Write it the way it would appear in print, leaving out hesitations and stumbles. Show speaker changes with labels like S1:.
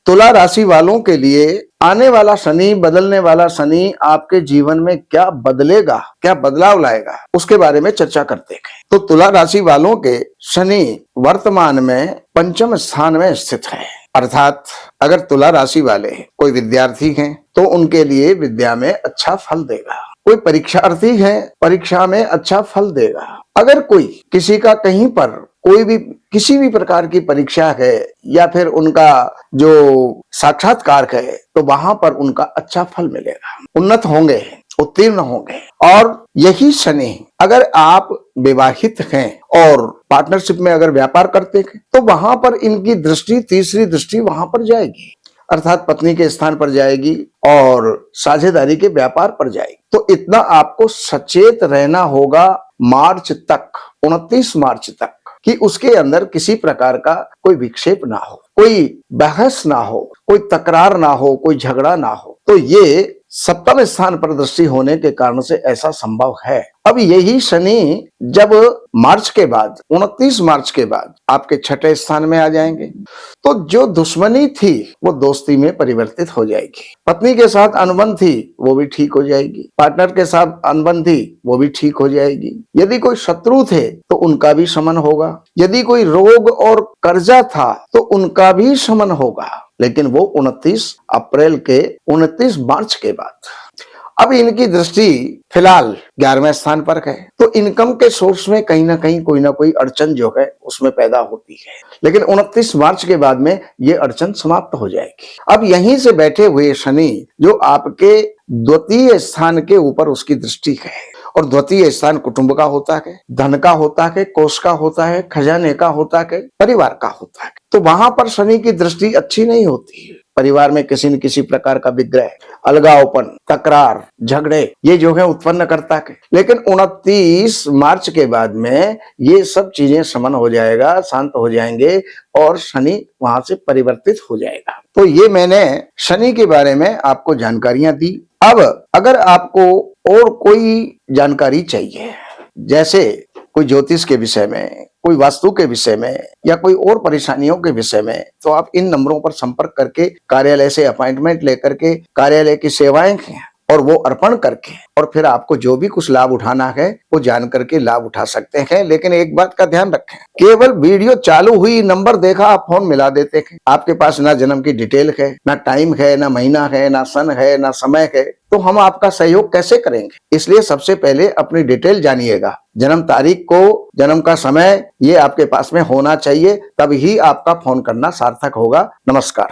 S1: तुला राशि वालों के लिए आने वाला शनि, बदलने वाला शनि आपके जीवन में क्या बदलेगा, क्या बदलाव लाएगा, उसके बारे में चर्चा करते हैं। तो तुला राशि वालों के शनि वर्तमान में पंचम स्थान में स्थित है। अर्थात अगर तुला राशि वाले कोई विद्यार्थी हैं तो उनके लिए विद्या में अच्छा फल देगा। कोई परीक्षार्थी है, परीक्षा में अच्छा फल देगा। अगर कोई किसी का कहीं पर कोई भी किसी भी प्रकार की परीक्षा है या फिर उनका जो साक्षात्कार है तो वहां पर उनका अच्छा फल मिलेगा, उन्नत होंगे, उत्तीर्ण होंगे। और यही शनि अगर आप विवाहित हैं और पार्टनरशिप में अगर व्यापार करते हैं तो वहां पर इनकी दृष्टि, तीसरी दृष्टि वहां पर जाएगी, अर्थात पत्नी के स्थान पर जाएगी और साझेदारी के व्यापार पर जाएगी। तो इतना आपको सचेत रहना होगा मार्च तक, 29 मार्च तक, कि उसके अंदर किसी प्रकार का कोई विक्षेप ना हो, कोई बहस ना हो, कोई तकरार ना हो, कोई झगड़ा ना हो। तो ये सप्तम स्थान पर दृष्टि होने के कारण से ऐसा संभव है। अब यही शनि जब मार्च के बाद, 29 मार्च के बाद आपके छठे स्थान में आ जाएंगे तो जो दुश्मनी थी वो दोस्ती में परिवर्तित हो जाएगी। पत्नी के साथ अनबन थी वो भी ठीक हो जाएगी, पार्टनर के साथ अनबन थी वो भी ठीक हो जाएगी। यदि कोई शत्रु थे तो उनका भी शमन होगा, यदि कोई रोग और कर्जा था तो उनका भी शमन होगा, लेकिन वो 29 अप्रैल के 29 मार्च के बाद। अब इनकी दृष्टि फिलहाल 11वें स्थान पर है तो इनकम के सोर्स में कहीं ना कहीं कोई ना कोई अड़चन जो है उसमें पैदा होती है, लेकिन 29 मार्च के बाद में ये अड़चन समाप्त हो जाएगी। अब यहीं से बैठे हुए शनि जो आपके द्वितीय स्थान के ऊपर उसकी दृष्टि है, और द्वितीय स्थान कुटुंब का होता है, धन का होता है, कोष का होता है, खजाने का होता है, परिवार का होता है। तो वहां पर शनि की दृष्टि अच्छी नहीं होती है। परिवार में किसी न किसी प्रकार का विग्रह, अलगावपन, तकरार, झगड़े ये जो है उत्पन्न करता है। लेकिन 29 मार्च के बाद में ये सब चीजें शमन हो जाएगा, शांत हो जाएंगे और शनि वहां से परिवर्तित हो जाएगा। तो ये मैंने शनि के बारे में आपको जानकारियां दी। अब अगर आपको और कोई जानकारी चाहिए, जैसे कोई ज्योतिष के विषय में, कोई वास्तु के विषय में या कोई और परेशानियों के विषय में, तो आप इन नंबरों पर संपर्क करके कार्यालय से अपॉइंटमेंट लेकर के कार्यालय की सेवाएं और वो अर्पण करके और फिर आपको जो भी कुछ लाभ उठाना है वो जान करके लाभ उठा सकते हैं। लेकिन एक बात का ध्यान रखें, केवल वीडियो चालू हुई, नंबर देखा, आप फोन मिला देते हैं। आपके पास ना जन्म की डिटेल है, ना टाइम है, ना महीना है, ना सन है, ना समय है, तो हम आपका सहयोग कैसे करेंगे? इसलिए सबसे पहले अपनी डिटेल जानिएगा, जन्म तारीख को, जन्म का समय ये आपके पास में होना चाहिए, तभी आपका फोन करना सार्थक होगा। नमस्कार।